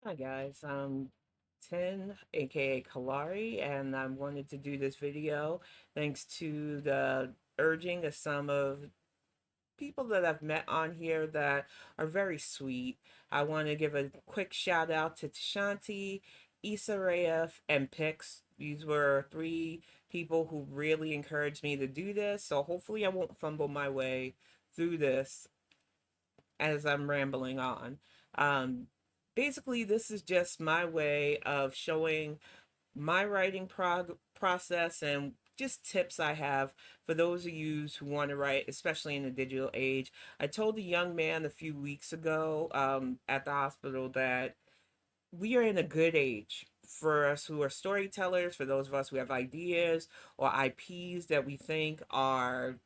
Hi guys, I'm 10, aka Kalari, and I wanted to do this video thanks to the urging of some of people that I've met on here that are very sweet. I want to give a quick shout out to Tishanti, Iesha, and Pix. These were three people who really encouraged me to do this, so hopefully I won't fumble my way through this as I'm rambling on. Um, Basically, this is just my way of showing my writing process and just tips I have for those of you who want to write, especially in the digital age. I told a young man a few weeks ago at the hospital that we are in a good age for us who are storytellers, for those of us who have ideas or IPs that we think are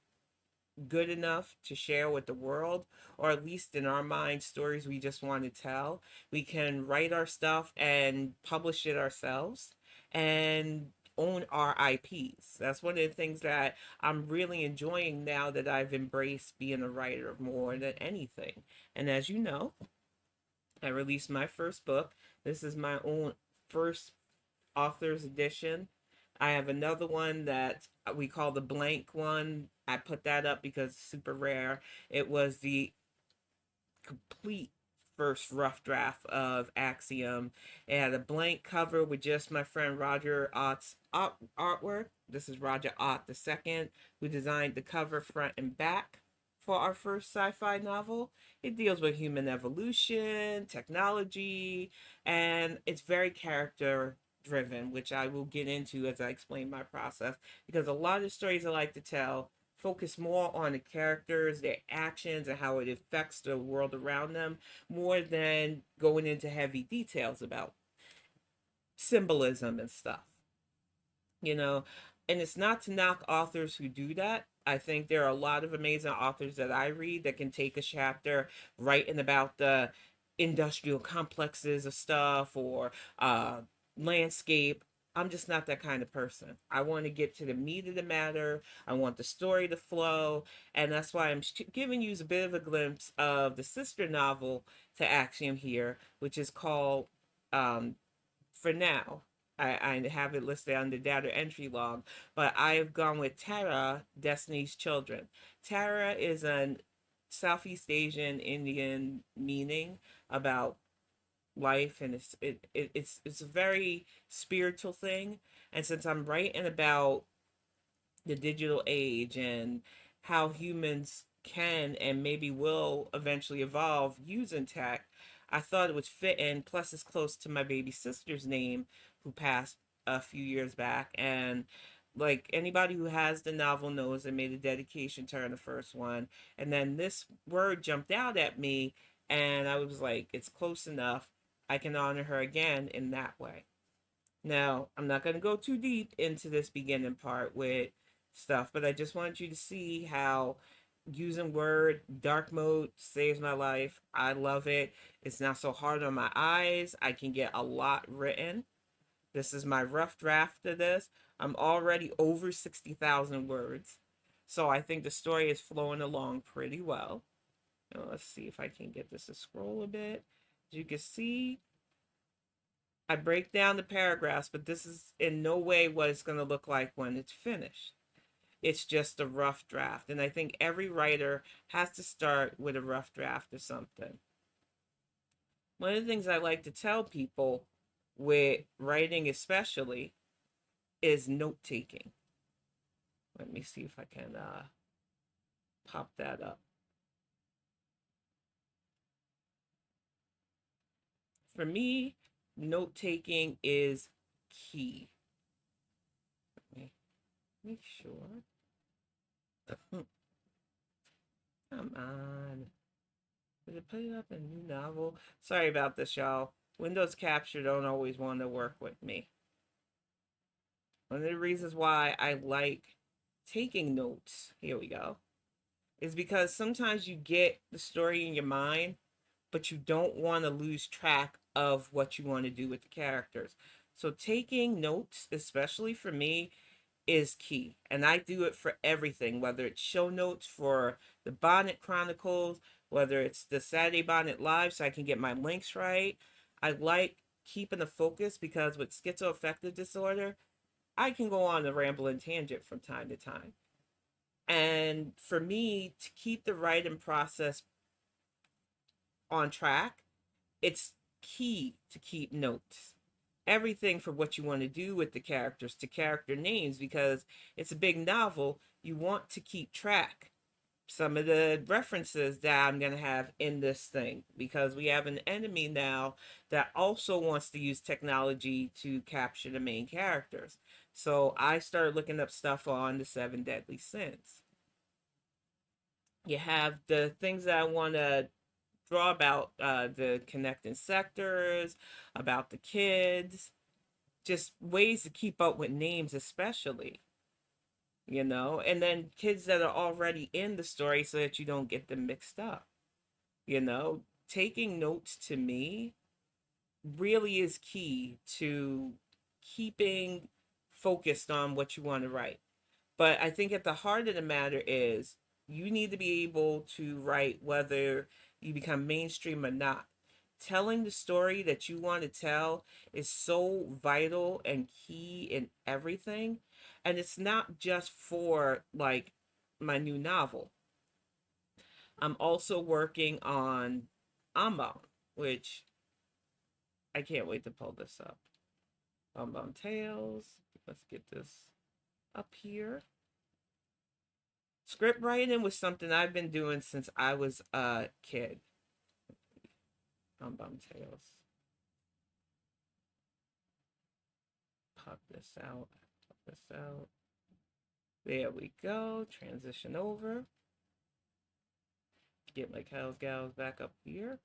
good enough to share with the world, or at least in our mind, stories we just want to tell. We can write our stuff and publish it ourselves and own our IPs. That's one of the things that I'm really enjoying now that I've embraced being a writer more than anything. And as you know, I released my first book. This is my own first author's edition. I have another one that we call the blank one. I put that up because it's super rare. It was the complete first rough draft of Axiom. It had a blank cover with just my friend Roger Ott's artwork. This is Roger Ott the second, who designed the cover front and back for our first sci-fi novel. It deals with human evolution, technology, and it's very character driven, which I will get into as I explain my process, because a lot of stories I like to tell focus more on the characters, their actions, and how it affects the world around them, more than going into heavy details about symbolism and stuff, you know. And it's not to knock authors who do that. I think there are a lot of amazing authors that I read that can take a chapter writing about the industrial complexes of stuff or landscape. I'm just not that kind of person. I want to get to the meat of the matter. I want the story to flow. And that's why I'm giving you a bit of a glimpse of the sister novel to Axiom here, which is called um, For Now. I have it listed on the data entry log, but I have gone with Tara, Destiny's Children. Tara is an Southeast Asian Indian meaning about life, and it's a very spiritual thing. And since I'm writing about the digital age and how humans can and maybe will eventually evolve using tech, I thought it would fit in. Plus, it's close to my baby sister's name, who passed a few years back. And like anybody who has the novel knows, I made a dedication to her in the first one. And then this word jumped out at me, and I was like, it's close enough. I can honor her again in that way. Now, I'm not going to go too deep into this beginning part with stuff, but I just want you to see how using Word dark mode saves my life. I love it. It's not so hard on my eyes. I can get a lot written. This is my rough draft of this. I'm already over 60,000 words. So I think the story is flowing along pretty well. Now, let's see if I can get this to scroll a bit. As you can see, I break down the paragraphs, but this is in no way what it's going to look like when it's finished. It's just a rough draft. And I think every writer has to start with a rough draft or something. One of the things I like to tell people with writing, especially, is note taking. Let me see if I can pop that up. For me, note taking is key. Let me make sure. Come on. Did it put it up in new novel? Sorry about this, y'all. Windows Capture don't always want to work with me. One of the reasons why I like taking notes, here we go, is because sometimes you get the story in your mind, but you don't want to lose track of what you want to do with the characters. So taking notes, especially for me, is key. And I do it for everything, whether it's show notes for the Bonnet Chronicles, whether it's the Saturday Bonnet Live so I can get my links right. I like keeping the focus because with schizoaffective disorder, I can go on a rambling tangent from time to time. And for me to keep the writing process on track, it's key to keep notes. Everything from what you want to do with the characters to character names, because it's a big novel, you want to keep track some of the references that I'm going to have in this thing, because we have an enemy now that also wants to use technology to capture the main characters. So I started looking up stuff on the seven deadly sins. You have the things that I want to draw about, the connecting sectors, about the kids, just ways to keep up with names, especially, and then kids that are already in the story so that you don't get them mixed up. Taking notes to me really is key to keeping focused on what you want to write. But I think at the heart of the matter is you need to be able to write whether you become mainstream or not. Telling the story that you want to tell is so vital and key in everything. And it's not just for like my new novel. I'm also working on Amba, which I can't wait to pull this up. Amba Tales. Let's get this up here. Script writing was something I've been doing since I was a kid. Amba Tales. Pop this out. Pop this out. There we go. Transition over. Get my cows gals back up here.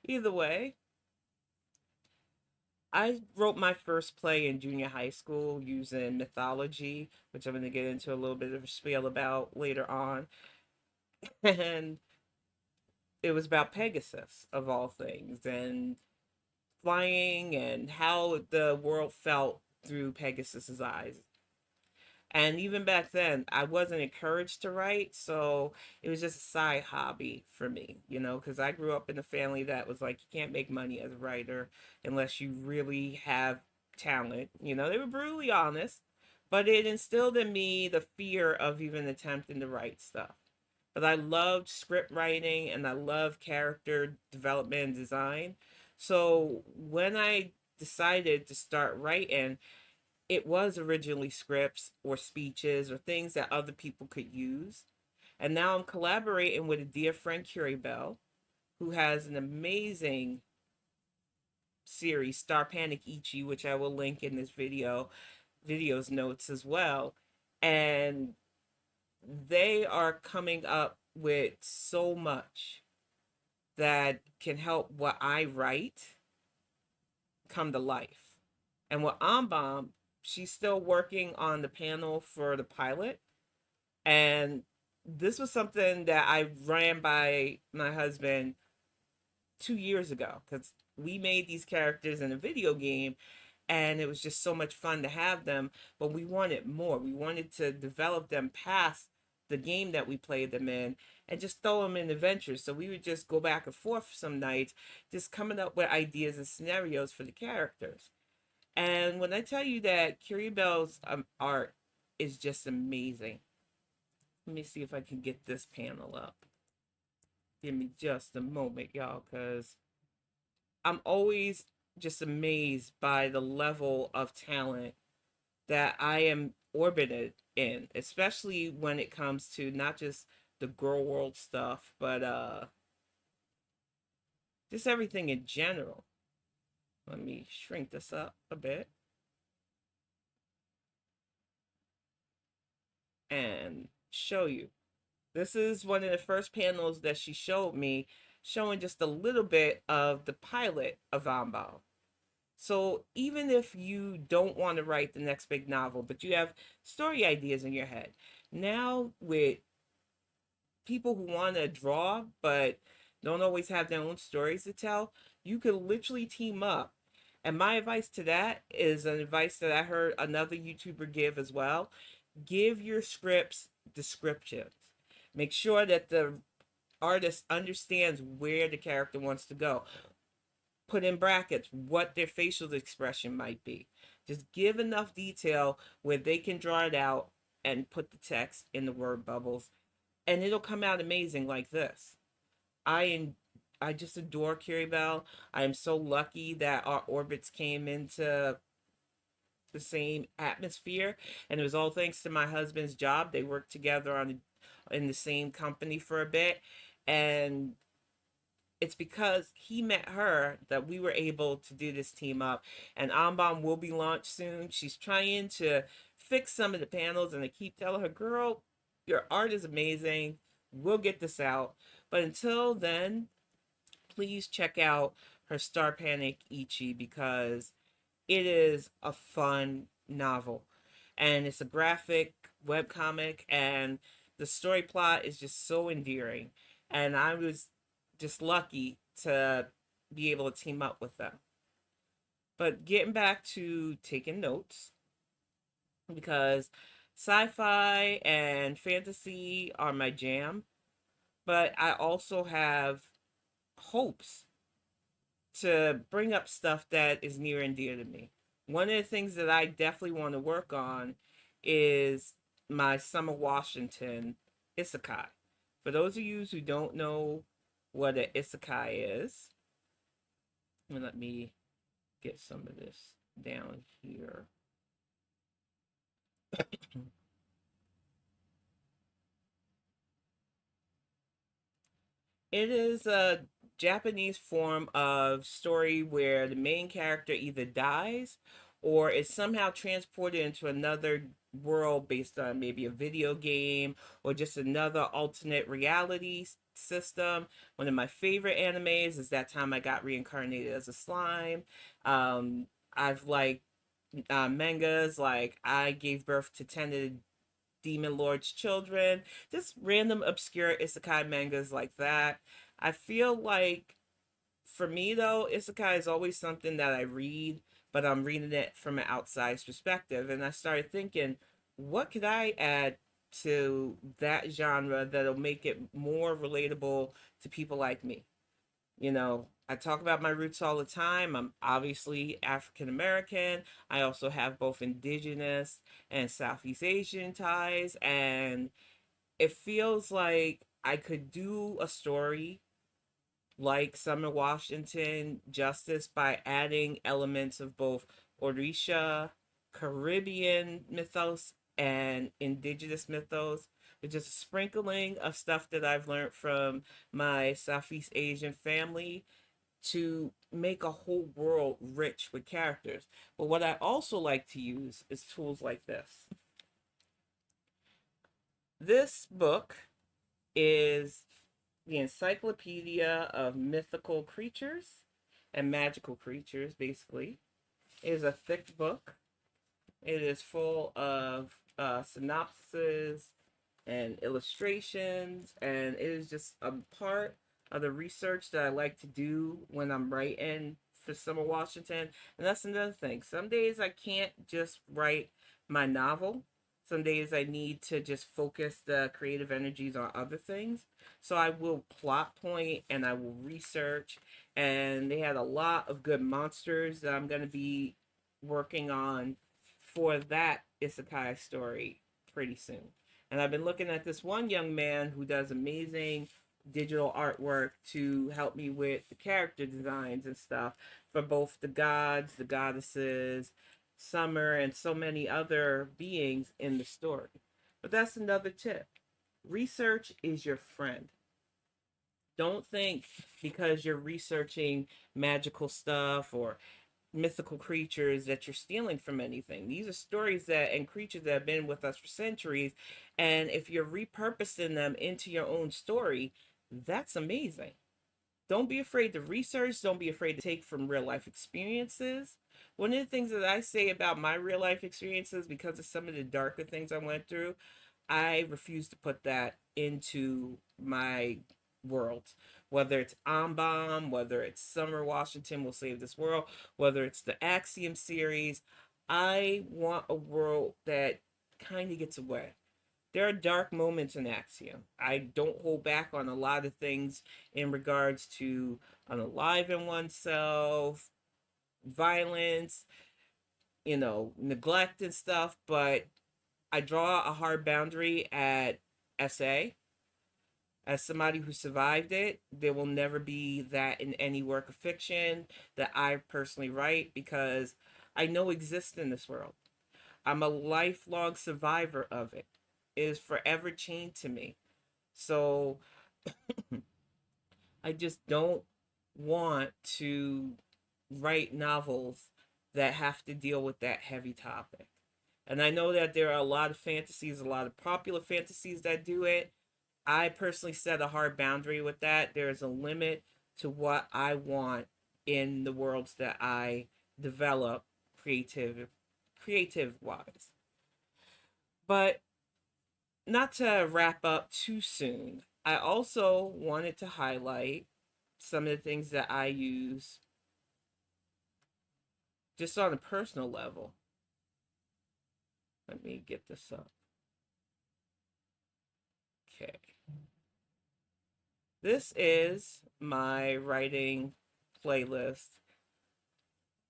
Either way, I wrote my first play in junior high school using mythology, which I'm going to get into a little bit of a spiel about later on. And it was about Pegasus, of all things, and flying and how the world felt through Pegasus's eyes. And even back then, I wasn't encouraged to write, so it was just a side hobby for me, because I grew up in a family that was like, you can't make money as a writer unless you really have talent. They were brutally honest, but it instilled in me the fear of even attempting to write stuff. But I loved script writing and I love character development and design. So when I decided to start writing, it was originally scripts or speeches or things that other people could use. And now I'm collaborating with a dear friend, Curie Bell, who has an amazing series, Star Panic Ichi, which I will link in this video's notes as well. And they are coming up with so much that can help what I write come to life. And with Ambom, she's still working on the panel for the pilot. And this was something that I ran by my husband 2 years ago because we made these characters in a video game and it was just so much fun to have them. But we wanted more. We wanted to develop them past the game that we played them in and just throw them in adventures. So we would just go back and forth some nights, just coming up with ideas and scenarios for the characters. And when I tell you that Curie Bell's art is just amazing. Let me see if I can get this panel up. Give me just a moment, y'all, because I'm always just amazed by the level of talent that I am orbited in, especially when it comes to not just the girl world stuff, but just everything in general. Let me shrink this up a bit and show you. This is one of the first panels that she showed me, showing just a little bit of the pilot of Ambao. So even if you don't want to write the next big novel, but you have story ideas in your head, now with people who want to draw but don't always have their own stories to tell, you could literally team up. And my advice to that is an advice that I heard another YouTuber give as well. Give your scripts descriptions. Make sure that the artist understands where the character wants to go. put in brackets what their facial expression might be. Just give enough detail where they can draw it out and put the text in the word bubbles, and it'll come out amazing like this. I am I just adore Carrie Bell. I am so lucky that our orbits came into the same atmosphere, and it was all thanks to my husband's job. They worked together on in the same company for a bit, and it's because he met her that we were able to do this team up. And Ambon will be launched soon. She's trying to fix some of the panels, and I keep telling her, girl, your art is amazing. We'll get this out. But until then, please check out her Star Panic Ichi, because it is a fun novel. And it's a graphic webcomic, and the story plot is just so endearing. And I was just lucky to be able to team up with them. But getting back to taking notes, because sci fi and fantasy are my jam, but I also have hopes to bring up stuff that is near and dear to me. One of the things that I definitely want to work on is my Summer Washington isekai. For those of you who don't know what an isekai is, let me get some of this down here. It is a Japanese form of story where the main character either dies or is somehow transported into another world based on maybe a video game or just another alternate reality system. One of my favorite animes is That Time I Got Reincarnated as a Slime. I've liked mangas like I Gave Birth to 10 of the Demon Lord's Children, just random obscure isekai mangas like that. I feel like for me though, isekai is always something that I read, but I'm reading it from an outside perspective. And I started thinking, what could I add to that genre that'll make it more relatable to people like me? I talk about my roots all the time. I'm obviously African American. I also have both indigenous and Southeast Asian ties. And it feels like I could do a story like Summer Washington justice by adding elements of both Orisha, Caribbean mythos, and indigenous mythos. With just a sprinkling of stuff that I've learned from my Southeast Asian family to make a whole world rich with characters. But what I also like to use is tools like this. This book is the Encyclopedia of Mythical Creatures and Magical Creatures, basically. It is a thick book. It is full of synopses and illustrations, and it is just a part of the research that I like to do when I'm writing for Summer Washington. And that's another thing. Some days I can't just write my novel. Some days I need to just focus the creative energies on other things. So I will plot point and I will research. And they had a lot of good monsters that I'm going to be working on for that isekai story pretty soon. And I've been looking at this one young man who does amazing digital artwork to help me with the character designs and stuff for both the gods, the goddesses, Summer, and so many other beings in the story. But that's another tip. Research is your friend. Don't think because you're researching magical stuff or mythical creatures that you're stealing from anything. These are stories that and creatures that have been with us for centuries. And if you're repurposing them into your own story, that's amazing. Don't be afraid to research. Don't be afraid to take from real life experiences. One of the things that I say about my real life experiences, because of some of the darker things I went through, I refuse to put that into my world. Whether it's Bomb, whether it's Summer Washington Will Save This World, whether it's the Axiom series, I want a world that kind of gets away. There are dark moments in Axiom. I don't hold back on a lot of things in regards to unaliving oneself, violence, neglect and stuff, but I draw a hard boundary at SA. As somebody who survived it, there will never be that in any work of fiction that I personally write because I know exists in this world. I'm a lifelong survivor of it. It is forever chained to me. So I just don't want to write novels that have to deal with that heavy topic. And I know that there are a lot of fantasies, a lot of popular fantasies that do it. I personally set a hard boundary with that. There is a limit to what I want in the worlds that I develop creative wise. But not to wrap up too soon, I also wanted to highlight some of the things that I use just on a personal level. Let me get this up. Okay. This is my writing playlist.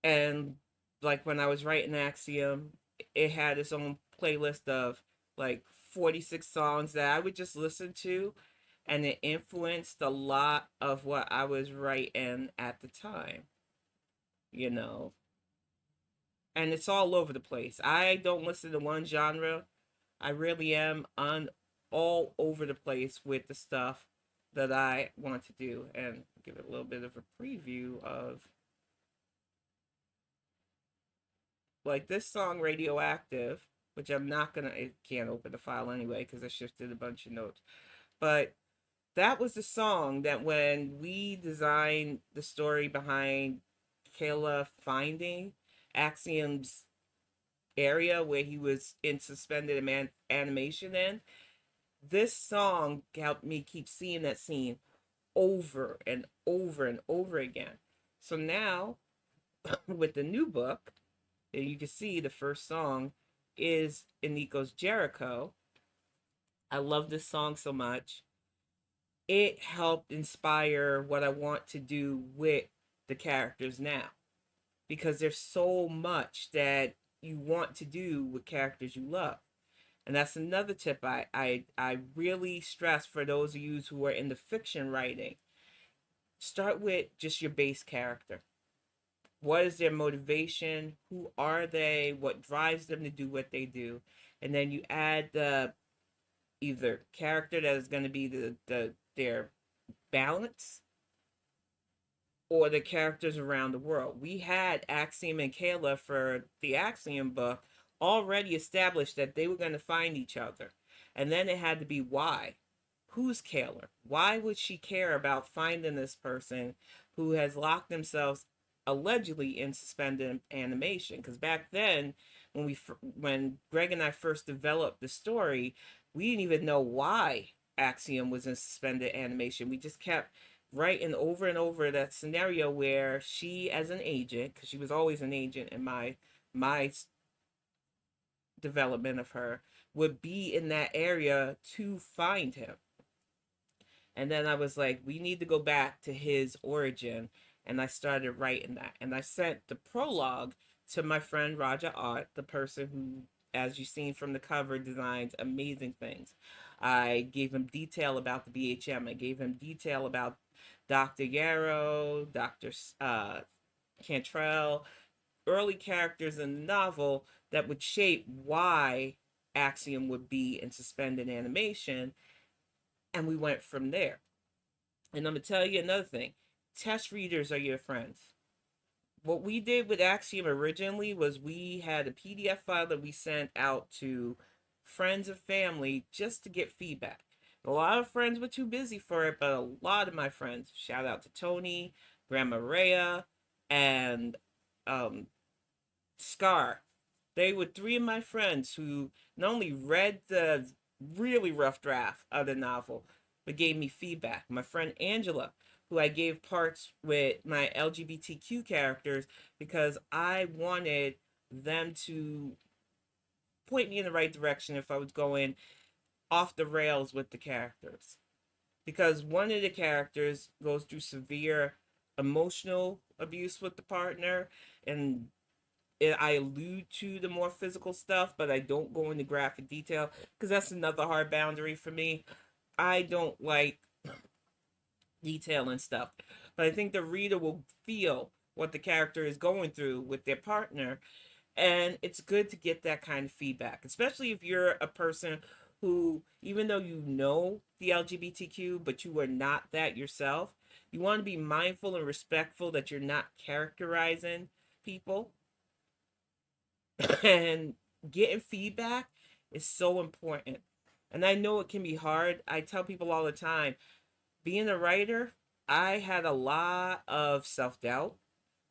And like when I was writing Axiom, it had its own playlist of like 46 songs that I would just listen to. And it influenced a lot of what I was writing at the time, you know. And it's all over the place. I don't listen to one genre. I really am on all over the place with the stuff that I want to do, and give it a little bit of a preview of like this song Radioactive, which I'm not gonna, it can't open the file anyway because I shifted a bunch of notes. But that was the song that when we designed the story behind Kayla finding Axiom's area where he was in suspended animation in, this song helped me keep seeing that scene over and over and over again. So now, with the new book, you can see the first song is Iniko's Jericho. I love this song so much. It helped inspire what I want to do with the characters now because there's so much that you want to do with characters you love. And that's another tip I really stress for those of you who are in the fiction writing. Start with just your base character. What is their motivation? Who are they? What drives them to do what they do? And then you add the either character that is going to be their balance or the characters around the world. We had Axiom and Kayla for the Axiom book already established that they were going to find each other. And then it had to be why. Who's Kayla? Why would she care about finding this person who has locked themselves allegedly in suspended animation? Because back then, when Greg and I first developed the story, we didn't even know why Axiom was in suspended animation. We just kept writing over and over that scenario where she, as an agent, because she was always an agent in my development of her, would be in that area to find him. And then I was like, we need to go back to his origin. And I started writing that. And I sent the prologue to my friend Raja Art, the person who, as you've seen from the cover, designs amazing things. I gave him detail about the BHM. I gave him detail about Dr. Yarrow, Dr. Cantrell, early characters in the novel that would shape why Axiom would be in suspended animation. And we went from there. And I'm going to tell you another thing, test readers are your friends. What we did with Axiom originally was we had a PDF file that we sent out to friends and family just to get feedback. A lot of friends were too busy for it, but a lot of my friends, shout out to Tony, Grandma Rhea, and Scar. They were three of my friends who not only read the really rough draft of the novel, but gave me feedback. My friend Angela, who I gave parts with my LGBTQ characters because I wanted them to point me in the right direction if I was going off the rails with the characters, because one of the characters goes through severe emotional abuse with the partner, and I allude to the more physical stuff, but I don't go into graphic detail because that's another hard boundary for me. I don't like detail and stuff, but I think the reader will feel what the character is going through with their partner, and it's good to get that kind of feedback, especially if you're a person who, even though you know the LGBTQ, but you are not that yourself, you want to be mindful and respectful that you're not characterizing people. And getting feedback is so important. And I know it can be hard. I tell people all the time, being a writer, I had a lot of self doubt.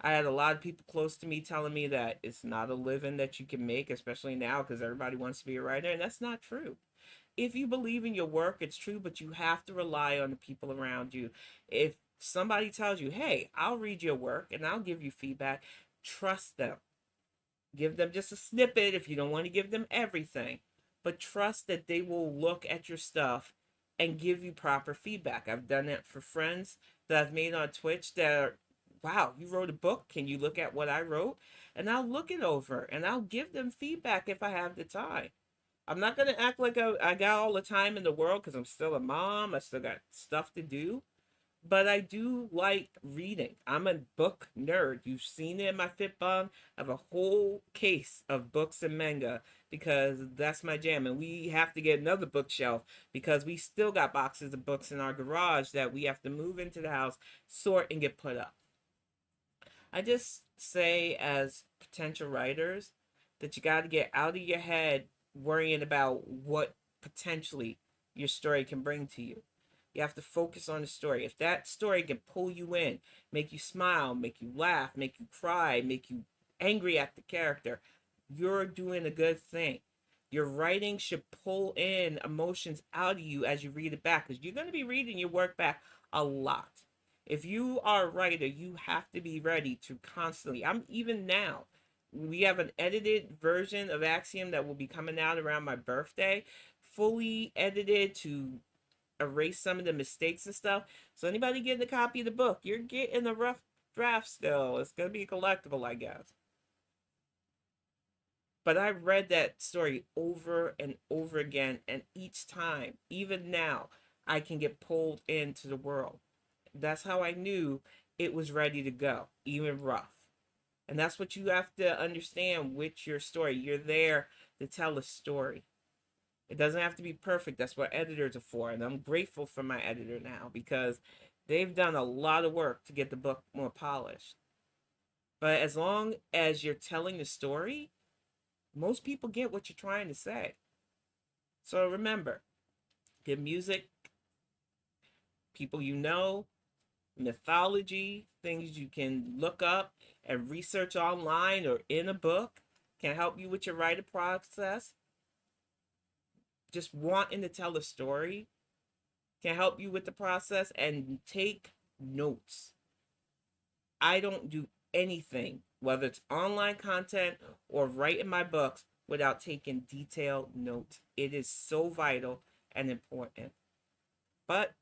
I had a lot of people close to me telling me that it's not a living that you can make, especially now because everybody wants to be a writer. And that's not true. If you believe in your work, it's true, but you have to rely on the people around you. If somebody tells you, hey, I'll read your work and I'll give you feedback, trust them. Give them just a snippet if you don't want to give them everything, but trust that they will look at your stuff and give you proper feedback. I've done that for friends that I've made on Twitch that are, wow, you wrote a book. Can you look at what I wrote? And I'll look it over and I'll give them feedback if I have the time. I'm not going to act like I got all the time in the world because I'm still a mom. I still got stuff to do, but I do like reading. I'm a book nerd. You've seen it in my Fitbong. I have a whole case of books and manga because that's my jam. And we have to get another bookshelf because we still got boxes of books in our garage that we have to move into the house, sort, and get put up. I just say, as potential writers, that you got to get out of your head worrying about what potentially your story can bring to you. You have to focus on the story. If that story can pull you in, make you smile, make you laugh, make you cry, make you angry at the character, you're doing a good thing. Your writing should pull in emotions out of you as you read it back because you're going to be reading your work back a lot. If you are a writer, you have to be ready to constantly. I'm even now. We have an edited version of Axiom that will be coming out around my birthday, fully edited to erase some of the mistakes and stuff. So anybody getting a copy of the book, you're getting a rough draft still. It's gonna be a collectible, I guess. But I've read that story over and over again, and each time, even now, I can get pulled into the world. That's how I knew it was ready to go, even rough. And that's what you have to understand with your story. You're there to tell a story. It doesn't have to be perfect. That's what editors are for. And I'm grateful for my editor now because they've done a lot of work to get the book more polished. But as long as you're telling the story, most people get what you're trying to say. So remember, good music, people you know, mythology, things you can look up and research online or in a book can help you with your writer process. Just wanting to tell a story can help you with the process, and take notes. I don't do anything, whether it's online content or writing my books, without taking detailed notes. It is so vital and important. But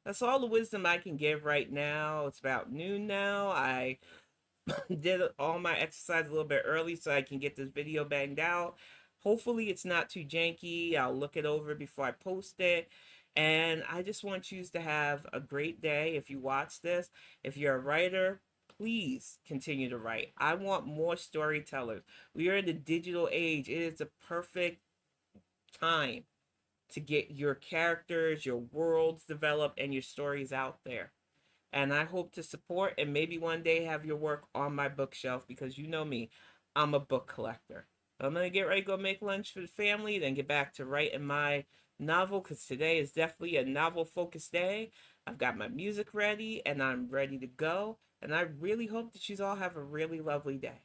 that's all the wisdom I can give right now. It's about noon now. I did all my exercise a little bit early so I can get this video banged out. Hopefully it's not too janky. I'll look it over before I post it. And I just want you to have a great day if you watch this. If you're a writer, please continue to write. I want more storytellers. We are in the digital age. It is a perfect time to get your characters, your worlds developed, and your stories out there. And I hope to support and maybe one day have your work on my bookshelf because you know me, I'm a book collector. I'm going to get ready to go make lunch for the family, then get back to writing my novel because today is definitely a novel focused day. I've got my music ready and I'm ready to go. And I really hope that you all have a really lovely day.